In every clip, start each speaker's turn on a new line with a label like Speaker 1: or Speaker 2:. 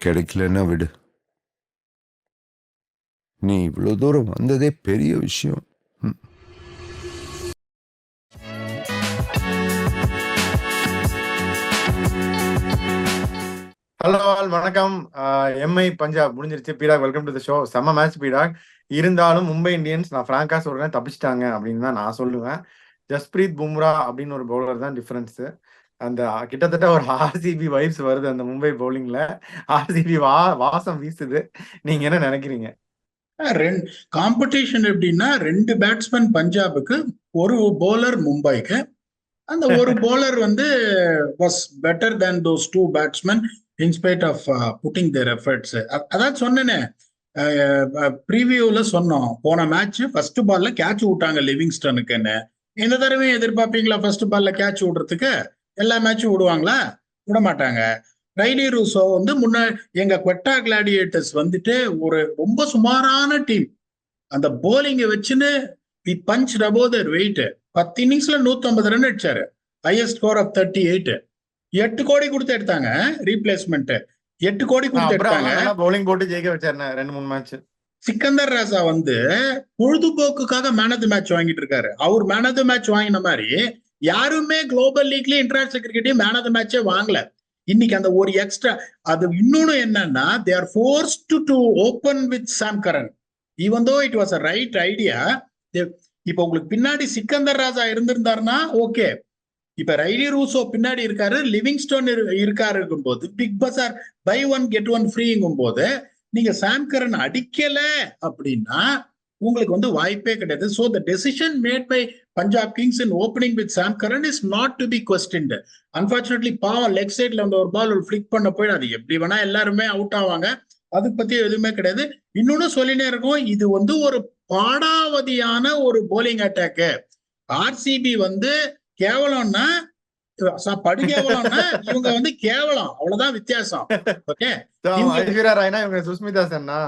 Speaker 1: கிடைக்கலன்னா விடு. நீ இவ்வளோ தூரம் வந்ததே பெரிய விஷயம்.
Speaker 2: ஹலோ ஆல் வணக்கம். எம்ஐ பஞ்சாப் முடிஞ்சிருச்சு. பீடாக் வெல்கம் டு த ஷோ. செம்ம மேட்ச் பீடாக். இருந்தாலும் மும்பை இந்தியன்ஸ் நான் ஃப்ராங்கா சொல்றேன் தப்பிச்சிட்டாங்க அப்படின்னு தான் நான் சொல்லுவேன். ஜஸ்பிரீத் பும்ரா அப்படின்னு ஒரு பவுலர் தான் டிஃபரன்ஸ். அந்த கிட்டத்தட்ட ஒரு ஆர்சிபி வைப்ஸ் வருது அந்த மும்பை பவுலிங்ல. ஆர்சிபி வாசம் வீசுது. நீங்க என்ன நினைக்கிறீங்க?
Speaker 3: காம்படிஷன் எப்படின்னா 2 பேட்ஸ்மேன் பஞ்சாபுக்கு, ஒரு போலர் மும்பைக்கு. அந்த ஒரு போலர் வந்து was better than those 2 batsman in spite of putting their efforts. அதான் சொன்னேனே, ப்ரீவியூல சொன்னோம், போன மேட்ச் ஃபர்ஸ்ட் பால்ல கேட்ச் விட்டாங்க லிவிங்ஸ்டனுக்குன்னு. இந்த தடவையும் எதிர்பார்ப்பீங்களா ஃபர்ஸ்ட் பால்ல கேட்ச் விடுறதுக்கு? எல்லா மேட்சும் விடுவாங்களா? விட மாட்டாங்க. ரைலி ரூசோ வந்து எங்க குவெட்டா கிளாடியேட்டர்ஸ் வந்துட்டு ஒரு ரொம்ப சுமாரான டீம். அந்த போலிங்கை வச்சுன்னு we punch above their weight. 10 இன்னிங்ஸ்ல 150 ரன் அடிச்சாரு. Highest score of 38. 8 கோடி கொடுத்து எடுத்தாங்க ரீப்ளேஸ்மெண்ட். 8 கோடி கொடுத்து எடுத்தாங்க.
Speaker 2: பவுலிங் போட்டு ஜெயிக்க வச்சாரு 2-3 மேட்ச்.
Speaker 3: சிக்கந்தர் ராஜா வந்து பொழுதுபோக்குக்காக மேன் ஆஃப் தி மேட்ச் வாங்கிட்டு இருக்காரு. அவர் மேன் ஆஃப் தி மேட்ச் வாங்கின மாதிரி யாருமே குளோபல் லீக்லயும் இன்டர்நேஷனல் கிரிக்கெட்லயும் மேன் ஆஃப் தி மேட்சே வாங்கல. இன்னைக்கு அந்த ஒரு எக்ஸ்ட்ரா அது இன்னொன்னு என்னன்னா, they are forced to open with Sam Curran even though it was a right idea. இப்ப உங்களுக்கு பின்னாடி சிக்கந்தர் ராஜா இருந்திருந்தாருன்னா ஓகே. இப்ப ரைலி ரூசோ பின்னாடி இருக்காரு, லிவிங்ஸ்டோன் இருக்காரு இருக்கும்போது, பிக் பஸார் பை 1 get 1 ஃப்ரீங்கும் போது நீங்க சாம் கரன் அடிக்கல அப்படின்னா உங்களுக்கு வந்து வாய்ப்பே கிடையாது. So the decision made by Punjab Kings in opening with Sam Curran is not to be questioned. Unfortunately பாவம் லெக் சைட்ல அந்த ஒரு பால் ஃபிளிக் பண்ண போயிடும். அது எப்படி வேணா எல்லாருமே அவுட் ஆவாங்க, அதை பத்தி எதுவுமே கிடையாது. இன்னொன்னு சொல்லினே இருக்கும், இது வந்து ஒரு பாடாவதியான ஒரு போலிங் அட்டாக்கு. ஆர்சிபி வந்து கேவலம்னா படுகேவலம்னா இவங்க வந்து கேவலம், அவ்வளவுதான் வித்தியாசம். ஓகே,
Speaker 2: சுஸ்மிதா சென்னா.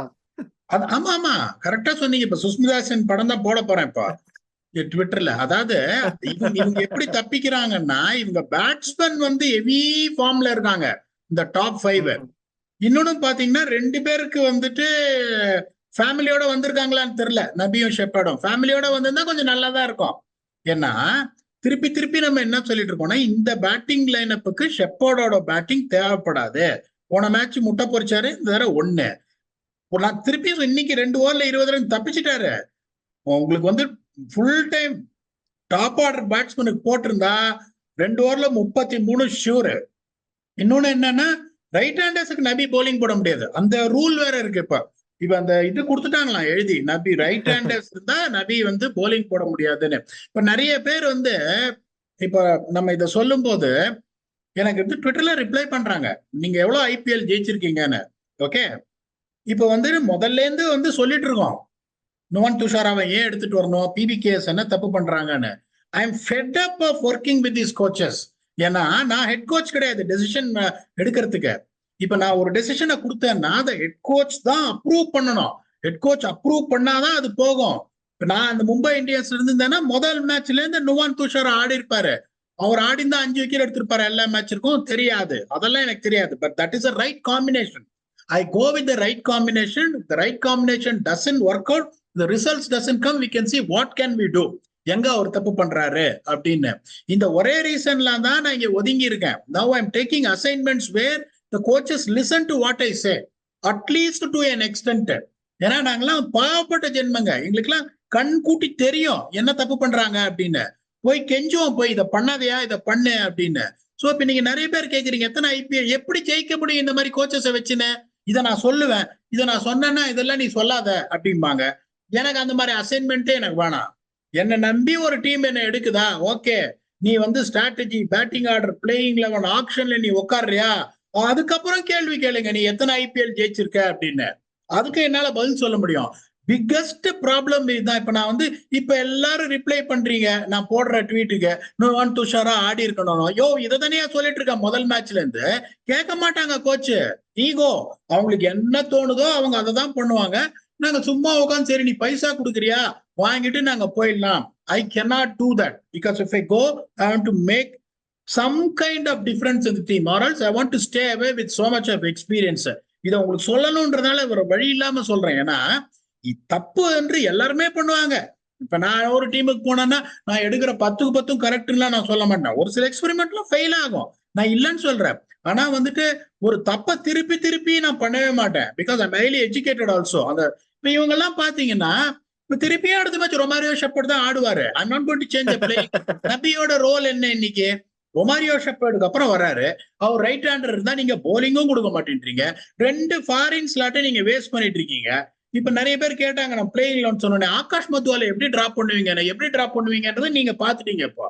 Speaker 3: ஆமா ஆமா கரெக்டா சொன்னீங்க. இப்ப சுஸ்மிதா சென் படம் தான் போட போறேன் இப்ப ட்விட்டர்ல. அதாவது இவங்க எப்படி தப்பிக்கிறாங்கன்னா, இவங்க பேட்ஸ்மேன் வந்து ஹெவி ஃபார்ம்ல இருக்காங்க, இந்த டாப் 5. இன்னொன்னு பாத்தீங்கன்னா 2 பேருக்கு வந்துட்டு ஃபேமிலியோட வந்திருக்காங்களான்னு தெரியல. நபியும் ஷெப்பர்டும் ஃபேமிலியோட வந்திருந்தா கொஞ்சம் நல்லா தான் இருக்கும். ஏன்னா திருப்பி திருப்பி நம்ம என்ன சொல்லிட்டு இருக்கோம்னா, இந்த பேட்டிங் லைனப்புக்கு ஷெப்பர்டோட பேட்டிங் தேவைப்படாது. போன மேட்ச் முட்டை பொறிச்சாரு, இந்த தடவை 1. நான் திருப்பி இன்னைக்கு 2 ஓவர்ல 20 ரன் தப்பிச்சிட்டாரு. உங்களுக்கு வந்து ஃபுல் டைம் டாப் ஆர்டர் பேட்ஸ்மேனுக்கு போட்டிருந்தா 2 ஓவர்ல 33 ஷூர். இன்னொன்னு என்னன்னா, ரைட் ஹேண்டர்ஸுக்கு நபி போலிங் போட முடியாது, அந்த ரூல் வேற இருக்கு. இப்ப அந்த இது கொடுத்துட்டாங்களாம் எழுதி, நபி ரைட் ஹேண்டர்ஸ் இருந்தா நபி வந்து போலிங் போட முடியாதுன்னு. இப்ப நிறைய பேர் வந்து இப்ப நம்ம இதை சொல்லும் போது எனக்கு வந்து ட்விட்டர்ல ரிப்ளை பண்றாங்க, நீங்க எவ்வளவு ஐபிஎல் ஜெயிச்சிருக்கீங்கன்னு. ஓகே, இப்ப வந்து முதல்ல இருந்து வந்து சொல்லிட்டு இருக்கோம், நுவன் துஷாராவை ஏன் எடுத்துட்டு வரணும், பிபிகேஎஸ் என்ன தப்பு பண்றாங்கன்னு. I am fed up of working with this coaches. ஏன்னா நான் ஹெட் கோச் கிடையாது டெசிஷன் எடுக்கிறதுக்கு. இப்ப நான் ஒரு டெசிஷனை கொடுத்தேன்னா அதை ஹெட் கோச் தான் அப்ரூவ் பண்ணணும். ஹெட் கோச் அப்ரூவ் பண்ணாதான் அது போகும். இப்ப நான் அந்த மும்பை இந்தியன்ஸ் இருந்திருந்தேன்னா முதல் மேட்ச்ல இருந்து நுவன் துஷாரா ஆடி இருப்பாரு. அவர் ஆடிந்தா 5 விக்கெட் எடுத்திருப்பாரு. எல்லா மேட்சுக்கும் தெரியாது, அதெல்லாம் எனக்கு தெரியாது. But that is a right combination. I go with the right combination. If the right combination doesn't work out, the results doesn't come, we can see what can we do. எங்க அவர் தப்பு பண்றாரு அப்படின்னு. இந்த ஒரே ரீசன்ல தான் நான் இங்க ஒதுங்கி இருக்கேன். Now I'm taking assignments where the coaches listen to what I say, at least to an extent. ஏன்னா நாங்கெல்லாம் பாவப்பட்ட ஜென்மங்க, எங்களுக்கெல்லாம் கண் கூட்டி தெரியும் என்ன தப்பு பண்றாங்க அப்படின்னு. போய் கெஞ்சுவோம், போய் இதை பண்ணாதையா, இதை பண்ணு அப்படின்னு. சோ இப்ப நீங்க நிறைய பேர் கேக்குறீங்க, எத்தனை ஐபிஎல் எப்படி ஜெயிக்க முடியும் இந்த மாதிரி கோச்சஸை வச்சுன்னு. இதை நான் சொல்லுவேன், இதை நான் சொன்னேன்னா இதெல்லாம் நீ சொல்லாத அப்படிம்பாங்க. எனக்கு அந்த மாதிரி அசைன்மெண்ட்டே எனக்கு வேணாம். என்னை நம்பி ஒரு டீம் என்ன எடுக்குதா, ஓகே, நீ வந்து ஸ்ட்ராட்டஜி, பேட்டிங் ஆர்டர், பிளேயிங் 11 ஆப்ஷன்ல நீ உட்காடுறியா, அதுக்கப்புறம் கேள்வி கேளுங்க நீ எத்தனை ஐபிஎல் ஜெயிச்சிருக்க அப்படின்னு. அதுக்கு என்னால பதில் சொல்ல முடியும். பிக்கஸ்ட் ப்ராப்ளம் இதுதான். இப்ப நான் வந்து இப்ப எல்லாரும் ரிப்ளை பண்றீங்க நான் போடுற ட்வீட்டுக்கு, நுவன் துஷாரா ஆடி இருக்கணும். யோ, இதை தானே சொல்லிட்டு இருக்கேன் முதல் மேட்ச்ல இருந்து. கேட்க மாட்டாங்க கோச்சு, ஈகோ. அவங்களுக்கு என்ன தோணுதோ அவங்க அதை தான் பண்ணுவாங்க. நாங்க சும்மா உட்காந்து சரி நீ பைசா கொடுக்குறியா வாங்கிட்டு நாங்க போயிடலாம். I cannot do that because if I go, I want to make some kind of difference in the team, or else I want to stay away with so much of experience. இதை உங்களுக்கு சொல்லணும்ன்றதால ஒரு வழி இல்லாம சொல்றேன். ஏன்னா தப்பு என்று எல்லாருமே பண்ணுவாங்க. இப்ப நான் ஒரு டீமுக்கு போனேன்னா நான் எடுக்கிற 10க்கு 10 கரெக்ட்லாம் நான் சொல்ல மாட்டேன். ஒரு சில எக்ஸ்பெரிமெண்ட்லாம் ஃபெயில் ஆகும், நான் இல்லைன்னு சொல்றேன். ஆனா வந்துட்டு ஒரு தப்ப திருப்பி திருப்பி நான் பண்ணவே மாட்டேன். Because I highly educated also. அந்த இப்ப இவங்க எல்லாம் பாத்தீங்கன்னா இப்ப திருப்பியும் அடுத்த மேட்ச் ரொமாரியோ ஷெப்பர்ட் தான் ஆடுவாரு. I not going to change the play. நபியோட ரோல் என்ன இன்னைக்கு? ரொமாரியோ ஷெப்பர்டுக்கு அப்புறம் வராரு, அவர் ரைட் ஹேண்டர் இருந்தா நீங்க போலிங்கும் கொடுக்க மாட்டேன்றீங்க, 2 ஃபாரின் ஸ்லாட்டை நீங்க வேஸ்ட் பண்ணிட்டு இருக்கீங்க. இப்ப நிறைய பேர் கேட்டாங்க, நான் பிளேயிங் லோன் சொன்னேன், ஆகாஷ் மத்வாலை எப்படி டிராப் பண்ணுவீங்க, எப்படி டிராப் பண்ணுவீங்கன்றதை நீங்க பாத்துட்டீங்க. இப்போ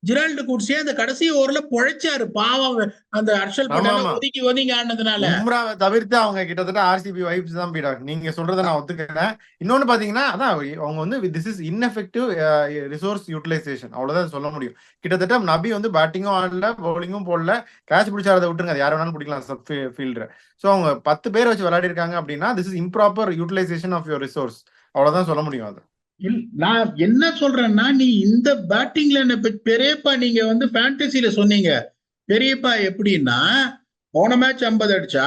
Speaker 3: ஜிரால்டு குட்ஸே அந்த கடைசி ஓவர்ல பொழைச்சாரு பாவம், அந்த ஹர்ஷல் பட்டேல் ஒதுக்கி ஒதுங்கி ஆனதுனால.
Speaker 2: பும்ராவை தவிர்த்து அவங்க கிட்டத்தட்ட ஆர்சிபி வைப்ஸ் தான் பீடா. நீங்க சொல்றதை நான் ஒத்துக்கிறேன். இன்னொன்னு பாத்தீங்கன்னா அதான் அவங்க வந்து this is ineffective resource utilisation, அவ்வளவுதான் சொல்ல முடியும். கிட்டத்தட்ட நபி வந்து பேட்டிங்கும் ஆடல, பவுலிங்கும் போடல, கேட்ச் பிடிச்சாரதை விட்டுருங்க, அது யார் வேணாலும் பிடிக்கலாம் சப் ஃபீல்டர். ஸோ அவங்க 10 பேர் வச்சு விளையாடி இருக்காங்க அப்படின்னா this is improper utilisation of your resource, அவ்வளவுதான் சொல்ல முடியும். அது
Speaker 3: நான் என்ன சொல்றேன்னா, நீ இந்த பேட்டிங்ல பெரியப்பா நீங்க வந்து ஃபேண்டசில சொன்னீங்க பெரியப்பா எப்படின்னா, போன மேட்ச் 50 அடிச்சா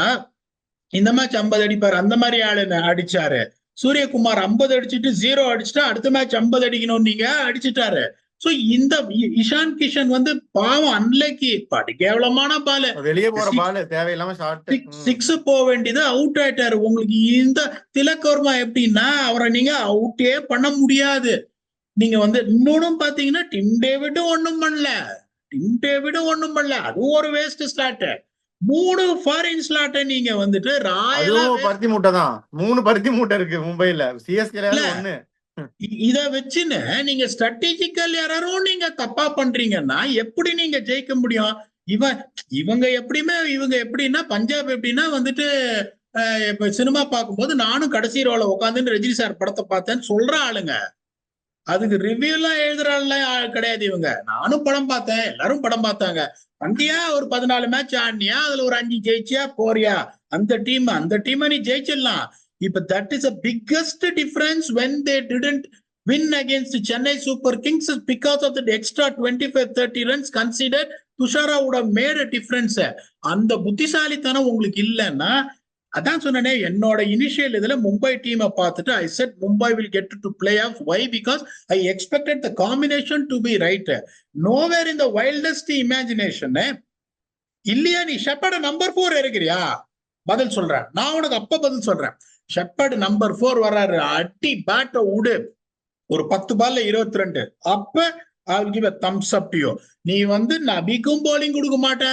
Speaker 3: இந்த மேட்ச் 50 அடிப்பாரு, அந்த மாதிரி ஆளு அடிச்சாரு. சூரியகுமார் 50 அடிச்சுட்டு 0 அடிச்சுட்டா அடுத்த மேட்ச் 50 அடிக்கணும் நீங்க அடிச்சுட்டாரு. சோ இந்த இஷான் கிஷன் வந்து பாவம் அன்லக்கி, பாட்டு கேவலமான பால்,
Speaker 2: வெளியே போற பால், தேவையில்லாம ஷார்ட்
Speaker 3: 6 போக வேண்டியது அவுட் ஆயிட்டாரு. உங்களுக்கு இந்த திலக் வர்மா எப்படின்னா அவரை நீங்க அவுட்டே பண்ண முடியாது. நீங்க வந்து இன்னொன்னும் பாத்தீங்கன்னா டிம் டேவிடும் ஒண்ணும் பண்ணல, அதுவும் ஒரு வேஸ்ட் ஸ்லாட். 3 ஃபாரின் ஸ்லாட்டை நீங்க வந்துட்டு
Speaker 2: பருத்தி மூட்டை தான், 3 பருத்தி மூட்டை இருக்கு மும்பைல, சிஎஸ்கேல 1.
Speaker 3: இத வச்சுன்னு நீங்க ஸ்ட்ராட்டஜிக்கல் யாரும் நீங்க தப்பா பண்றீங்கன்னா எப்படி நீங்க ஜெயிக்க முடியும்? இவங்க எப்படின்னா பஞ்சாப் எப்படின்னா வந்துட்டு இப்ப சினிமா பார்க்கும்போது நானும் கடைசி ரோல உட்காந்து ரஜினி சார் படத்தை பார்த்தேன்னு சொல்ற ஆளுங்க. அதுக்கு ரிவ்யூ எல்லாம் எழுதுற ஆள் கிடையாது இவங்க. நானும் படம் பார்த்தேன், எல்லாரும் படம் பார்த்தாங்க. வந்தியா ஒரு 14 மேட்ச் ஆடினியா, அதுல ஒரு 5 ஜெயிச்சியா போறியா, அந்த டீம் நீ ஜெயிச்சிடலாம். இப்ப that is the biggest difference when they didn't win against Chennai Super Kings because of the extra 25-30 runs considered. Dushara would have made a difference. அந்த புத்திசாலித்தனம் உங்களுக்கு இல்லைன்னா, அதான் சொன்னேனே என்னோட இனிஷியல் இதுல மும்பை டீமை பார்த்துட்டு I said Mumbai will get to playoffs. Why? Because I expected the combination to be right. Nowhere in the wildest imagination இல்லையா நீ ஷெப்பர்ட் நம்பர் 4 இருக்கிறியா? பதில் சொல்றேன், நான் உனக்கு அப்ப பதில் சொல்றேன். ஷெப்பர்ட் நம்பர் 4 வர்றாரு, அடி பேட்ட உடு, ஒரு 10 பால்ல 22, அப்ப I'll give a thumbs up to you. நீ வந்து நபிக்கும் போலிங் கொடுக்க மாட்ட,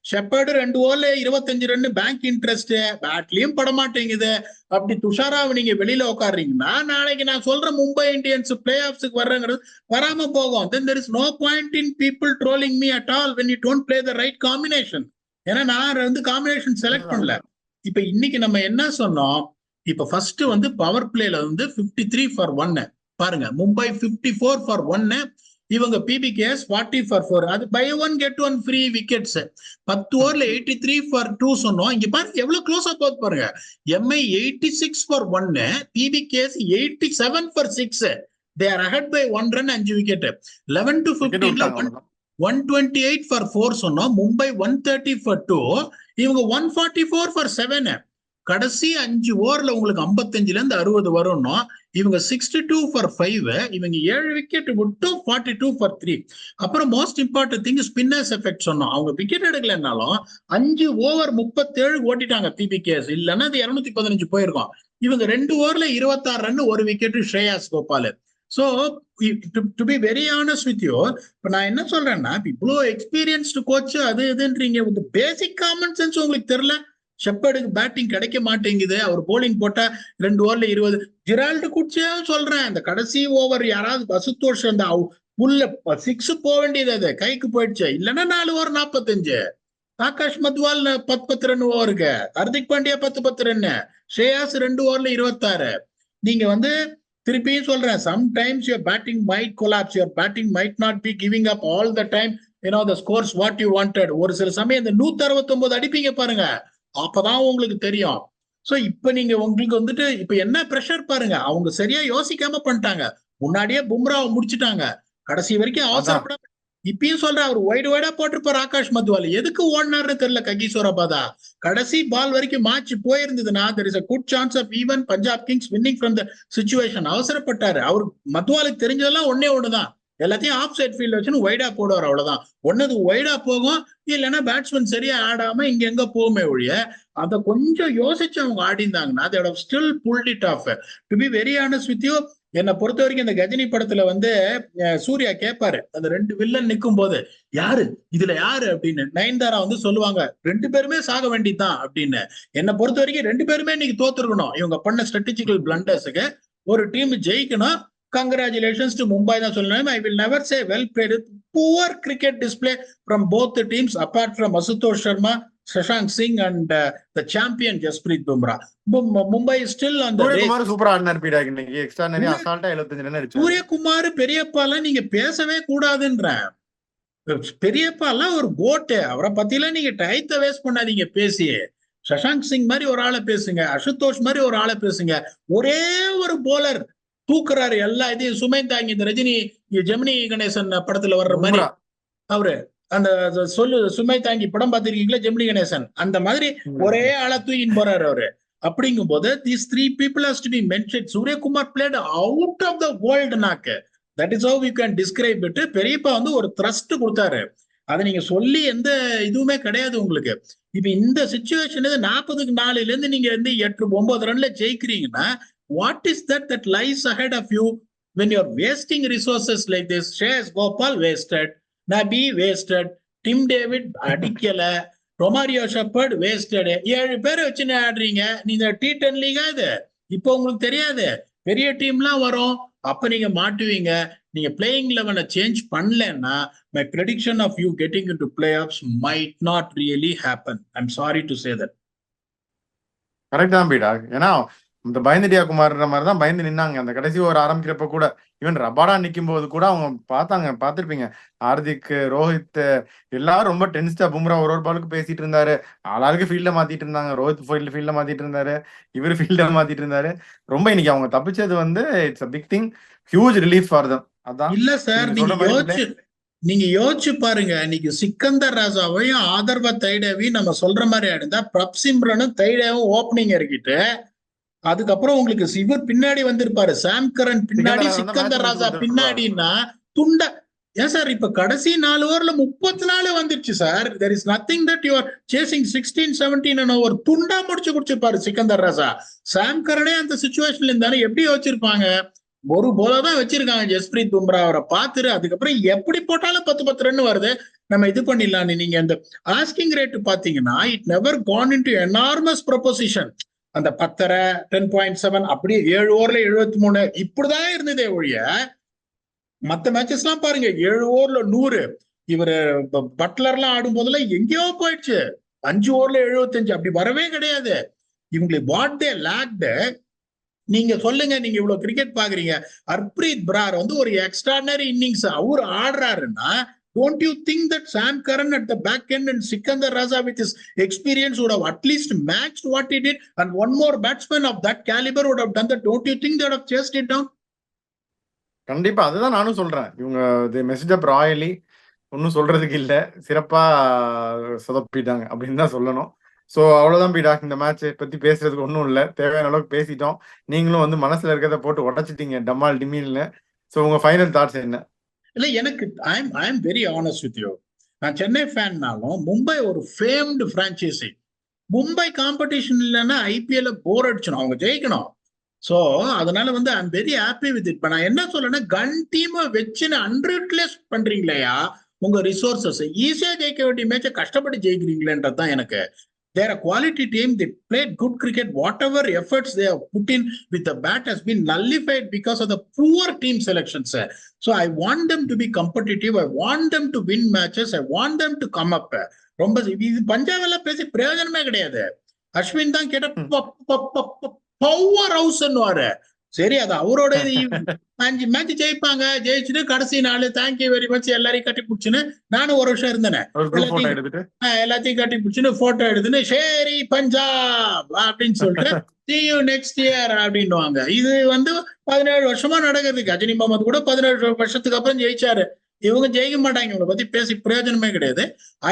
Speaker 3: ஷெப்பர்டு 2 ஓவர்ல 25 ரன் பேங்க் இன்ட்ரெஸ்ட், பேட்லயும் பட மாட்டேங்குது. அப்படி துஷாராவை நீங்க வெளியில உட்காடுறீங்கன்னா நாளைக்கு நான் சொல்ற மும்பை இந்தியன்ஸ் பிளே ஆஃப்ஸுக்கு வர்றங்கிறது வராம போகும். Then there is no point in people trolling me at all when you don't play the right combination. ஏன்னா நான் வந்து காம்பினேஷன் செலக்ட் பண்ணல. இப்ப இன்னைக்கு நம்ம என்ன சொன்னோம், இப்ப ஃபர்ஸ்ட் வந்து பவர் பிளேல வந்து 53 for 1 பாருங்க, மும்பை 54 for 1, இவங்க PBKS 40 for 4. அது buy 1 get 1 free wickets. 10 ஓவர்ல 83 for 2 சொன்னோம். இங்க பாருங்க எவ்வளவு க்ளோஸா போகுது பாருங்க. MI 86 for 1, PBKS 87 for 6. They are ahead by 1 run, 5 wicket. 11 to 15 128 for 4 சொன்னோம். மும்பை 130 for 2, இவங்க 144 for 7. கடைசி 5 ஓவர்ல உங்களுக்கு 55ல இருந்து 60 வரணும். இவங்க 62 for 5, இவங்க 7 விக்கெட் விட்டு 42 for 3. அப்புறம் most important thing spinners effect சொன்னோம். அவங்க விக்கெட் எடுக்கலனாலும் 5 ஓவர் 37 ஓட்டிட்டாங்க PBKS, இல்லைன்னா அது 215 போயிருக்கும். இவங்க 2 ஓவர்ல 26 run, 1 wicket Shreyas Gopal. So to be very honest with you, இப்ப நான் என்ன சொல்றேன்னா, இவ்வளோ எக்ஸ்பீரியன்ஸ்டு கோச் அது இதுன்றீங்க, பேசிக் காமன் சென்ஸ் உங்களுக்கு தெரியல. ஷெப்பர்டுக்கு பேட்டிங் கிடைக்க மாட்டேங்குது, அவர் போலிங் போட்டா 2 ஓவர்ல 20. ஜிரால்டு குட்ஸே சொல்றேன், அந்த கடைசி ஓவர் யாராவது பசுத்தோஷ் அந்த உள்ள 6 போக வேண்டியது, அது கைக்கு போயிடுச்சு, இல்லைன்னா 4 ஓவர் 45. ஆகாஷ் மத்வால் 10 ரன் ஓவருக்கு, ஹர்திக் பாண்டியா 10 ரன், ஸ்ரேயாஸ் 2 ஓவர்ல 26. நீங்க வந்து திருப்பியும் சொல்றேன், sometimes your batting might collapse, your batting might not be giving up all the time, the scores what you wanted. ஒரு சில சமயம் இந்த 169 அடிப்பீங்க பாருங்க, அப்பதான் உங்களுக்கு தெரியும். சோ இப்ப நீங்க உங்களுக்கு வந்துட்டு இப்ப என்ன பிரஷர் பாருங்க, அவங்க சரியா யோசிக்காம பண்ணிட்டாங்க. முன்னாடியே பும்ராவை முடிச்சுட்டாங்க, கடைசி வரைக்கும் அவசரப்படாம இப்பயும் சொல்ற அவர் வைடா போட்டிருப்பார் ஆகாஷ் மத்வாலி. எதுக்கு ஓடினாருன்னு தெரியல ககிசோரபாதா. கடைசி பால் வரைக்கும் மேட்ச் போயிருந்ததுன்னா there is a good chance of even Punjab Kings winning from the situation. அவசரப்பட்டாரு அவர். மத்வாலிக்கு தெரிஞ்சதெல்லாம் ஒன்னே ஒண்ணுதான், எல்லாத்தையும் ஆஃப் சைட் ஃபீல்ட் வச்சுன்னு வைடா போடுவார், அவ்வளவுதான். ஒன்னது வைடா போகும், இல்லைன்னா பேட்ஸ்மேன் சரியா ஆடாம இங்க எங்க போகுமே ஒழிய அதை கொஞ்சம் யோசிச்சு அவங்க ஆடிந்தாங்கன்னா they would have still pulled it off. To be very honest with you, என்னை பொறுத்த வரைக்கும் இந்த கஜினி படத்துல வந்து சூர்யா கேட்பாரு அந்த 2 வில்லன் நிற்கும் போது யாரு இதுல யாரு அப்படின்னு, நயன்தாரா வந்து சொல்லுவாங்க 2 பேருமே சாக வேண்டியதுதான் அப்படின்னு. என்னை பொறுத்த வரைக்கும் 2 பேருமே இன்னைக்கு தோத்துருக்கணும். இவங்க பண்ண ஸ்ட்ராட்டஜிக்கல் பிளண்டர்ஸுக்கு ஒரு டீம் ஜெயிக்கணும். Congratulations to Mumbai தான் சொல்லணும். I will never say well played. Poor cricket display from both the teams apart from Ashutosh Sharma, Shashank Singh and the champion Jasprit Bumrah. Mumbai is still on the race.
Speaker 2: Suryakumar சூப்பரா ஆடினார் பீடாக் இன்னைக்கு. Extraordinary அசால்ட்டா 75 run அடிச்சாரு.
Speaker 3: சூரியகுமார் பெரியப்பாலாம் நீங்க பேசவே கூடாதுன்ற. பெரியப்பாலாம் ஒரு கோட்டு, அவரை பத்திலாம் நீங்க டயத்தை வேஸ்ட் பண்ணாதீங்க பேசியே. சஷாங்க் சிங் மாதிரி ஒரு ஆளை பேசுங்க, அசுதோஷ் மாதிரி ஒரு ஆளை பேசுங்க. ஒரே ஒரு போலர் தூக்குறாரு எல்லா இதையும். சுமைந்தாங்கி இந்த ரஜினி ஜெமினி கணேசன் படத்துல வர்ற மாதிரி அவரு அந்த சுமை தாங்கி படம் பார்த்திருக்கீங்களா, ஜெமினி கணேசன் அந்த மாதிரி ஒரே ஆளா தூக்கின்னு போறாரு அவரு. அப்படிங்கும் போது these 3 people has to be mentioned. Suryakumar played out of the world நாக்கு. That is how we can describe it. பெரியப்பா வந்து ஒரு த்ரஸ்ட் கொடுத்தாரு, அதை நீங்க சொல்லி எந்த இதுவுமே கிடையாது உங்களுக்கு. இப்ப இந்த சிச்சுவேஷன் 40க்கு 4ல இருந்து நீங்க வந்து 8-9 ரன்ல ஜெயிக்கிறீங்கன்னா what is that lies ahead of you when you're wasting resources like this? Shreyas Gopal wasted, Nabi wasted, Tim David அடிக்கல, ரொமாரியோ ஷெப்பர்ட் வேஸ்டட். 7 பேரை வச்சு ஆடுறீங்க நீங்க T10 லீகா இது. இப்போ உங்களுக்கு தெரியாது, பெரிய டீம்லாம் வரும், அப்ப நீங்க மாட்டுவீங்க. நீங்க பிளேயிங் 11 சேஞ்ச் பண்ணலன்னா my prediction of you getting into playoffs might not really happen. I'm sorry to say that.
Speaker 2: Correct தான் பீடாக். ஏன்னா இந்த பயந்துடியா குமார்ன்ற மாதிரி தான் பயந்து நின்னாங்க அந்த கடைசி ஒரு ஆரம்பிக்கிறப்ப கூட. ஈவன் ரபாடா நிற்கும் போது கூட அவங்க பார்த்திருப்பீங்க, ஹார்திக், ரோஹித் எல்லாரும் ரொம்ப டென்ஸ்டா. பும்ரா ஒரு பாலுக்கு பேசிட்டு இருந்தாரு, ஆளாளுக்கு ஃபீல்ட மாத்திட்டு இருந்தாங்க. ரோஹித் ஃபீல்ட மாத்திட்டு இருந்தாரு, இவர் ஃபீல்ட மாத்திட்டு இருந்தாரு. ரொம்ப இன்னைக்கு அவங்க தப்பிச்சது வந்து it's a big thing, huge relief for them. அதான்
Speaker 3: இல்ல சார், நீங்க யோசிச்சு பாருங்க. இன்னைக்கு சிக்கந்தர் ராஜாவையும் ஆதர்வா தைடேவையும் நம்ம சொல்ற மாதிரி ஆடுந்தா பிரப்சிம்ரனும் தைடேவும் ஓப்பனிங் இறக்கிட்டு அதுக்கப்புறம் உங்களுக்கு இவர் பின்னாடி வந்திருப்பாரு, சாம் கரன் பின்னாடி, சிக்கந்தர் ராஜா பின்னாடின்னா துண்டா. ஏன் சார் இப்ப கடைசி 4 ஓவர்ல 34 வந்துருச்சு sir. there is nothing that you are chasing 16-17 ஒரு துண்டா முடிச்சு குடிச்சிருப்பாரு சிக்கந்தர் ராஜா. சாம் கரனே அந்த சிச்சுவேஷன்ல இருந்தாலும் எப்படி வச்சிருப்பாங்க? ஒரு போல தான் வச்சிருக்காங்க ஜஸ்பிரீத் பும்ரா. அவரை பார்த்துரு அதுக்கப்புறம் எப்படி போட்டாலும் 10 ரன் வருது, நம்ம இது பண்ணிடலாம். நீங்க அந்த ஆஸ்கிங் ரேட் பாத்தீங்கன்னா it never Khan into enormous proposition. அந்த 10.5 10.7 அப்படியே 7 ஓவர்ல 73 இப்படிதான் இருந்ததே ஒழிய மத்த மேட்சஸ் எல்லாம் பாருங்க 7 ஓவர்ல 100. இவரு பட்லர்லாம் ஆடும் போதெல்லாம் எங்கேயோ போயிடுச்சு. 5 ஓவர்ல 75 அப்படி வரவே கிடையாது. இவங்களுக்கு வாட் தே லேக்டு. நீங்க சொல்லுங்க, நீங்க இவ்வளவு கிரிக்கெட் பாக்குறீங்க, ஹர்ப்ரீத் பிரார் வந்து ஒரு எக்ஸ்ட்ராடனரி இன்னிங்ஸ் அவர் ஆடுறாருன்னா don't you think that Sam Curran at the back end and Sikandar Raza with his experience would have at least matched what he did, and one more batsman of that caliber would have done that? Don't you think they would have chased it down?
Speaker 2: கண்டிப்பா அதுதான் நானும் சொல்றேன். இவங்க message அப் ராயலி ஒன்னும் சொல்றதுக்கு இல்ல, சிறப்பா சொதப்பிட்டாங்க அப்படின்னு தான் சொல்லணும். ஸோ அவ்வளவுதான் பீடாக். இந்த மேட்ச் பத்தி பேசுறதுக்கு ஒன்றும் இல்லை, தேவையான அளவுக்கு பேசிட்டோம். நீங்களும் வந்து மனசுல இருக்கிறத போட்டு உடச்சிட்டீங்க டம்மால் டிமில்னு. ஸோ உங்க ஃபைனல் தாட்ஸ் என்ன?
Speaker 3: இல்ல எனக்கு I am very honest with you. நான் சென்னை ஃபேன்னாலும் மும்பை ஒரு ஃபேம்டு பிரான்ச்சைசி. மும்பை காம்படிஷன் இல்லைன்னா ஐபிஎல் போர் அடிச்சணும், அவங்க ஜெயிக்கணும். ஸோ அதனால வந்து I am very happy with it. இப்போ நான் என்ன சொல்றேன்னா கன் டீமை வச்சுன்னு அன்யூட்டிலைஸ் பண்றீங்களேயா உங்க ரிசோர்சஸ். ஈஸியா ஜெயிக்க வேண்டிய மேட்சை கஷ்டப்பட்டு ஜெயிக்கிறீங்களேன்றது தான் எனக்கு. They're a quality team. They played good cricket. Whatever efforts they have put in with the bat has been nullified because of the poor team selections. So I want them to be competitive. I want them to win matches. I want them to come up. ரொம்ப இது பஞ்சாப் எல்லாம் பேசி பிரயோஜனமே கிடையாது. அஸ்வின் தான் கேட்ட power ஹவுஸ்ன்னுவாரு. சரி, அது அவரோட 5 மேட்ச் ஜெயிப்பாங்க, ஜெயிச்சுட்டு கடைசி நாள் தேங்க்யூ வெரி மச் எல்லாரையும் கட்டி பிடிச்சுன்னு நானும் ஒரு வருஷம் இருந்தேன். எல்லாத்தையும் கட்டி பிடிச்சுன்னு போட்டோ எடுத்துன்னு சரி பஞ்சாப் அப்படின்னு சொல்லிட்டு see you next year அப்படின்னுவாங்க. இது வந்து 17 வருஷமா நடக்குது. கஜினி முகமது கூட 17 வருஷத்துக்கு அப்புறம் ஜெயிச்சாரு. இவங்க ஜெயிக்க மாட்டாங்க, இவங்களை பத்தி பேசி பிரயோஜனமே கிடையாது.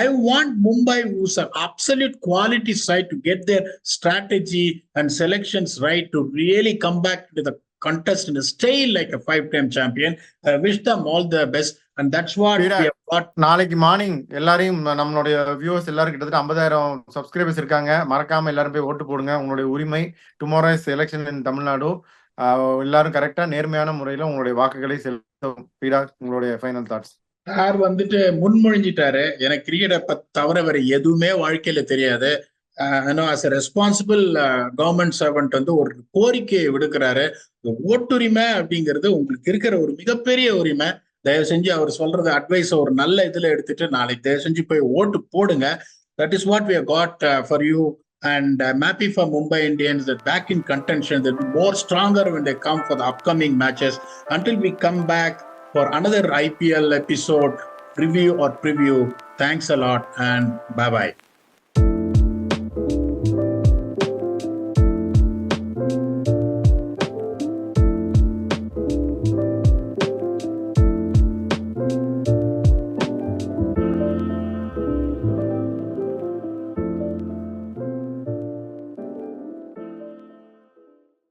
Speaker 3: I want Mumbai, who's an absolute quality side, to get their strategy and selections right to really come back to the contest and stay like a 5-time champion. I wish them all the best, and that's what we have got.
Speaker 2: நாளைக்கு morning எல்லாரையும் நம்மளுடைய viewers எல்லாரும் கிட்டத்தட்ட 50,000 subscribers இருக்காங்க. மறக்காம எல்லாரும் போய் ஓட்டு போடுங்க, உங்களுடைய உரிமை. டுமாரோ இஸ் எலெக்ஷன் இன் தமிழ்நாடு. எல்லாரும் கரெக்டா நேர்மையான முறையில உங்களுடைய வாக்குகளை செலுத்தும். பீடாக், உங்களுடைய ஃபைனல் தாட்ஸ்.
Speaker 3: சார் வந்துட்டு முன்மொழிஞ்சிட்டாரு, எனக்கு கிரிக்கெட்டை தவிர வேற எதுவுமே வாழ்க்கையில தெரியாது. as a responsible government servant வந்து ஒரு கோரிக்கையை விடுக்கிறாரு. ஓட்டுரிமை அப்படிங்கிறது உங்களுக்கு இருக்கிற ஒரு மிகப்பெரிய உரிமை. தயவு செஞ்சு அவர் சொல்றது அட்வைஸ் ஒரு நல்ல இதுல எடுத்துட்டு நாளைக்கு தயவு செஞ்சு போய் ஓட்டு போடுங்க. That is what we have got for you, and I'm happy for Mumbai Indians that back in contention. They'll be more stronger when they come for the upcoming matches. Until we come back for another IPL episode review or preview, thanks a lot and bye bye.